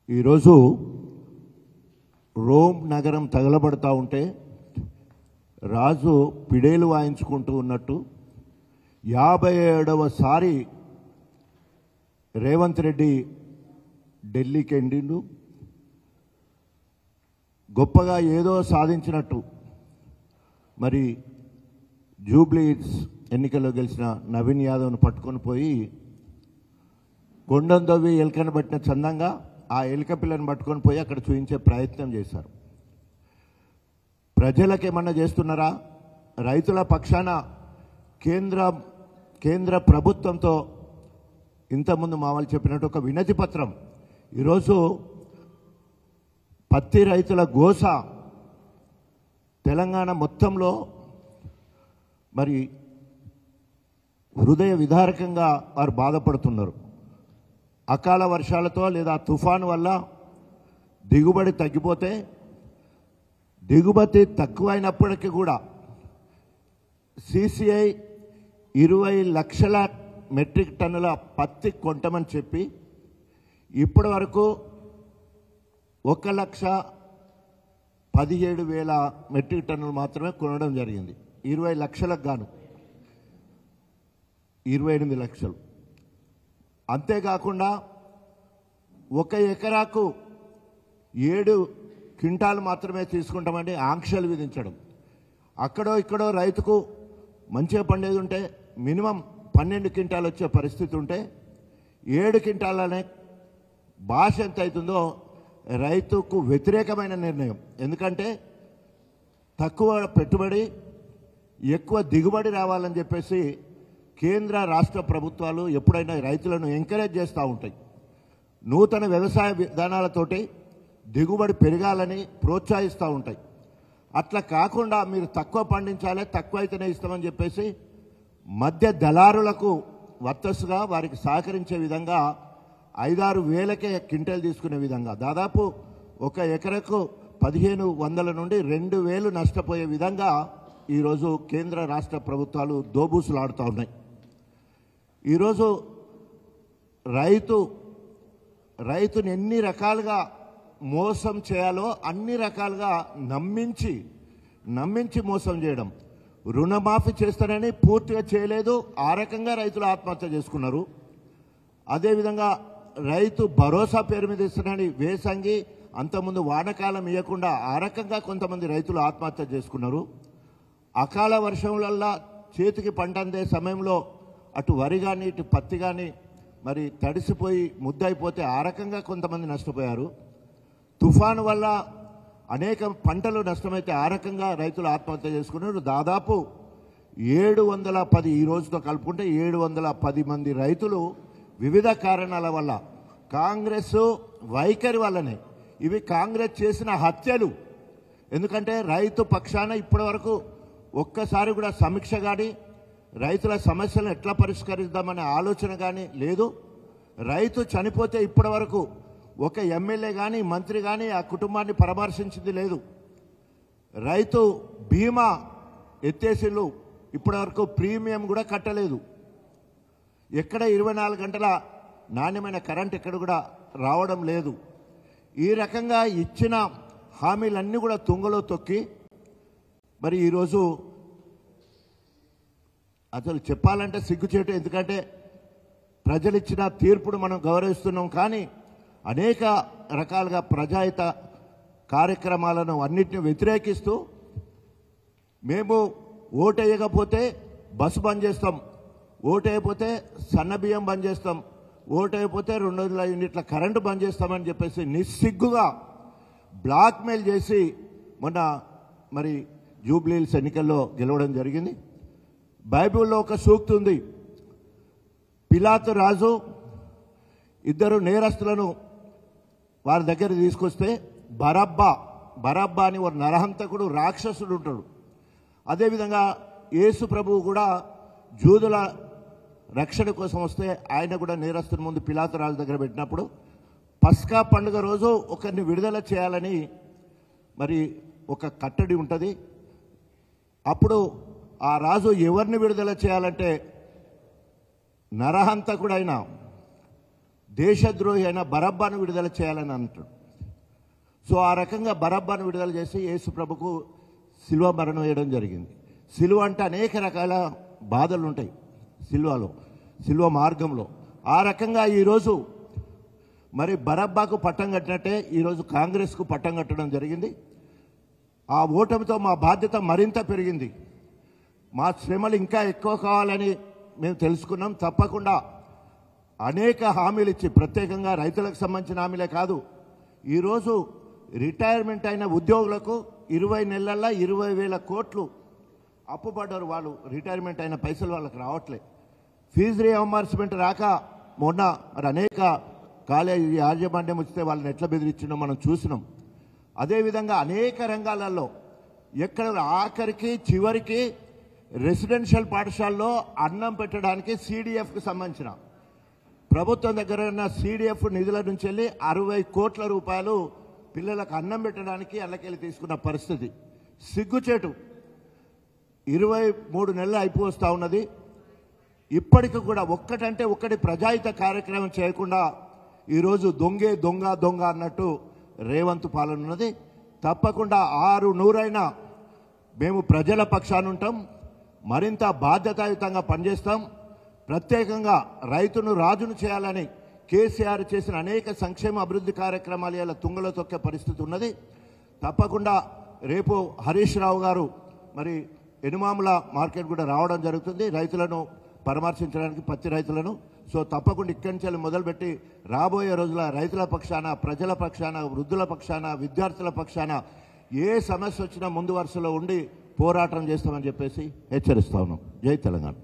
ఈరోజు రోమ్ నగరం తగలబడతా ఉంటే రాజు పిడేలు వాయించుకుంటూ ఉన్నట్టు 57వసారి రేవంత్ రెడ్డి ఢిల్లీకి ఎండిండు. గొప్పగా ఏదో సాధించినట్టు మరి జూబ్లీస్ ఎన్నికల్లో గెలిచిన నవీన్ యాదవ్ను పట్టుకొని పోయి కొండం దవ్వి ఎలుకను పట్టిన చందంగా ఆ ఎలుక పిల్లని పట్టుకొని పోయి అక్కడ చూపించే ప్రయత్నం చేశారు. ప్రజలకు ఏమన్నా చేస్తున్నారా? రైతుల పక్షాన కేంద్ర ప్రభుత్వంతో ఇంతకుముందు మామూలు చెప్పినట్టు ఒక వినతి పత్రం ఈరోజు పత్తి రైతుల గోస తెలంగాణ మొత్తంలో మరి హృదయ విదారకంగా వారు బాధపడుతున్నారు. అకాల వర్షాలతో లేదా తుఫాను వల్ల దిగుబడి తగ్గిపోతే దిగుబడి తక్కువైనప్పటికీ కూడా సిసిఐ 20 లక్షల మెట్రిక్ టన్నుల పత్తి కొంటమని చెప్పి ఇప్పటి వరకు 1,17,000 మెట్రిక్ టన్నులు మాత్రమే కొనడం జరిగింది. 20 లక్షలకు గాను 28 లక్షలు. అంతేకాకుండా 1 ఎకరాకు 7 క్వింటాలు మాత్రమే తీసుకుంటామని ఆంక్షలు విధించడం. అక్కడో ఇక్కడో రైతుకు మంచిగా పండేది ఉంటే మినిమం 12 క్వింటాలు వచ్చే పరిస్థితి ఉంటే 7 క్వింటాలనే భాష ఎంత అవుతుందో రైతుకు వ్యతిరేకమైన నిర్ణయం. ఎందుకంటే తక్కువ పెట్టుబడి ఎక్కువ దిగుబడి రావాలని చెప్పేసి కేంద్ర రాష్ట్ర ప్రభుత్వాలు ఎప్పుడైనా రైతులను ఎంకరేజ్ చేస్తూ ఉంటాయి. నూతన వ్యవసాయ విధానాలతోటి దిగుబడి పెరగాలని ప్రోత్సహిస్తూ ఉంటాయి. అట్లా కాకుండా మీరు తక్కువ పండించాలి, తక్కువ అయితేనే ఇస్తామని చెప్పేసి మధ్య దళారులకు వర్తస్సుగా వారికి సహకరించే విధంగా 5-6 వేలకే క్వింటల్ తీసుకునే విధంగా దాదాపు 1 ఎకరకు 1,500 నుండి 2,000 నష్టపోయే విధంగా ఈరోజు కేంద్ర రాష్ట్ర ప్రభుత్వాలు దోబూసులాడుతూ ఉన్నాయి. ఈరోజు రైతుని ఎన్ని రకాలుగా మోసం చేయాలో అన్ని రకాలుగా నమ్మించి మోసం చేయడం. రుణమాఫీ చేస్తానని పూర్తిగా చేయలేదు, ఆ రకంగా రైతులు ఆత్మహత్య చేసుకున్నారు. అదేవిధంగా రైతు భరోసా పేరు మీద ఇస్తానని వేసంగి అంతకుముందు వానకాలం ఇవ్వకుండా ఆ రకంగా కొంతమంది రైతులు ఆత్మహత్య చేసుకున్నారు. అకాల వర్షం వల్ల చేతికి పంట అందే సమయంలో అటు వరి కానీ ఇటు పత్తి కానీ మరి తడిసిపోయి ముద్దయిపోతే ఆ రకంగా కొంతమంది నష్టపోయారు. తుఫాను వల్ల అనేక పంటలు నష్టమైతే ఆ రకంగా రైతులు ఆత్మహత్య చేసుకున్నారు. దాదాపు 710 ఈ రోజుతో కలుపుకుంటే 710 మంది రైతులు వివిధ కారణాల వల్ల కాంగ్రెస్ వైఖరి వల్లనే. ఇవి కాంగ్రెస్ చేసిన హత్యలు. ఎందుకంటే రైతు పక్షాన ఇప్పటి వరకు ఒక్కసారి కూడా సమీక్ష కానీ రైతుల సమస్యలను ఎట్లా పరిష్కరిద్దామనే ఆలోచన కానీ లేదు. రైతు చనిపోతే ఇప్పటి వరకు ఒక ఎమ్మెల్యే కానీ మంత్రి కానీ ఆ కుటుంబాన్ని పరామర్శించింది లేదు. రైతు బీమా ఎత్తేసిళ్ళు, ఇప్పటి వరకు ప్రీమియం కూడా కట్టలేదు. ఎక్కడ 24 గంటల నాణ్యమైన కరెంట్ ఎక్కడ కూడా రావడం లేదు. ఈ రకంగా ఇచ్చిన హామీలన్నీ కూడా తుంగలో తొక్కి మరి ఈరోజు అసలు చెప్పాలంటే సిగ్గుచేటు. ఎందుకంటే ప్రజలు ఇచ్చిన తీర్పును మనం గౌరవిస్తున్నాం, కానీ అనేక రకాలుగా ప్రజాహిత కార్యక్రమాలను అన్నింటినీ వ్యతిరేకిస్తూ మేము ఓటు వేయకపోతే బస్సు బంద్ చేస్తాం, ఓటు వేయకపోతే సన్నబియ్యం బంద్ చేస్తాం, ఓటు వేయకపోతే 200 యూనిట్ల కరెంటు బంద్ చేస్తామని చెప్పేసి నిస్సిగ్గుగా బ్లాక్మెయిల్ చేసి మొన్న మరి జూబ్లీహిల్స్ ఎన్నికల్లో గెలవడం జరిగింది. బైబిల్లో ఒక సూక్తి ఉంది. పిలాతు రాజు 2 నేరస్తులను వారి దగ్గర తీసుకొస్తే బరబ్బా అని ఒక నరహంతకుడు రాక్షసుడు ఉంటాడు. అదేవిధంగా యేసు ప్రభువు కూడా జూదుల రక్షణ కోసం వస్తే ఆయన కూడా నేరస్తుని ముందు పిలాతు రాజు దగ్గర పెట్టినప్పుడు పస్కా పండుగ రోజు ఒకరిని విడుదల చేయాలని మరి ఒక కట్టడి ఉంటుంది. అప్పుడు ఆ రాజు ఎవరిని విడుదల చేయాలంటే నరహంతకుడైన దేశద్రోహి అయిన బరబ్బాను విడుదల చేయాలని అంటాడు. సో ఆ రకంగా బరబ్బాను విడుదల చేసి యేసు ప్రభుకు సిలువ మరణం వేయడం జరిగింది. సిలువ అంటే అనేక రకాల బాధలు ఉంటాయి సిలువ మార్గంలో. ఆ రకంగా ఈరోజు మరి బరబ్బాకు పట్టం కట్టినట్టే ఈరోజు కాంగ్రెస్కు పట్టం కట్టడం జరిగింది. ఆ ఓటమితో మా బాధ్యత మరింత పెరిగింది. మా శ్రమలు ఇంకా ఎక్కువ కావాలని మేము తెలుసుకున్నాం. తప్పకుండా అనేక హామీలు ఇచ్చి, ప్రత్యేకంగా రైతులకు సంబంధించిన హామీలే కాదు, ఈరోజు రిటైర్మెంట్ అయిన ఉద్యోగులకు 20 నెలల్లో 20,000 కోట్లు అప్పుపడ్డారు. వాళ్ళు రిటైర్మెంట్ అయిన పైసలు వాళ్ళకి రావట్లే. ఫీజు రీఎంబర్స్మెంట్ రాక మొన్న మరి అనేక కాలేజీ యాజమాన్యం వస్తే వాళ్ళని ఎట్లా బెదిరించినో మనం చూసినాం. అదేవిధంగా అనేక రంగాలలో ఎక్కడ ఆఖరికి చివరికి రెసిడెన్షియల్ పాఠశాలలో అన్నం పెట్టడానికి CDFకు సంబంధించిన ప్రభుత్వం దగ్గర ఉన్న CDF నిధుల నుంచి వెళ్ళి 60 కోట్ల రూపాయలు పిల్లలకు అన్నం పెట్టడానికి అల్లకెళ్ళి తీసుకున్న పరిస్థితి సిగ్గుచేటు. 23 నెలలు అయిపోవస్తూ ఉన్నది. ఇప్పటికి కూడా ఒక్కటంటే ఒక్కటి ప్రజాహిత కార్యక్రమం చేయకుండా ఈరోజు దొంగే దొంగ దొంగ అన్నట్టు రేవంత్ పాలన ఉన్నది. తప్పకుండా 600 మేము ప్రజల పక్షాన ఉంటాం, మరింత బాధ్యతాయుతంగా పనిచేస్తాం. ప్రత్యేకంగా రైతును రాజును చేయాలని కేసీఆర్ చేసిన అనేక సంక్షేమ అభివృద్ధి కార్యక్రమాలు ఇలా తుంగలో తొక్కే పరిస్థితి ఉన్నది. తప్పకుండా రేపు హరీష్ రావు గారు మరి ఎనుమాముల మార్కెట్ కూడా రావడం జరుగుతుంది, రైతులను పరామర్శించడానికి, పత్తి రైతులను. సో తప్పకుండా ఇక్కడి నుంచి మొదలుపెట్టి రాబోయే రోజుల రైతుల పక్షాన, ప్రజల పక్షాన, వృద్ధుల పక్షాన, విద్యార్థుల పక్షాన ఏ సమస్య వచ్చినా ముందు వరుసలో ఉండి పోరాటం చేస్తామని చెప్పేసి హెచ్చరిస్తా ఉన్నాం. జై తెలంగాణ.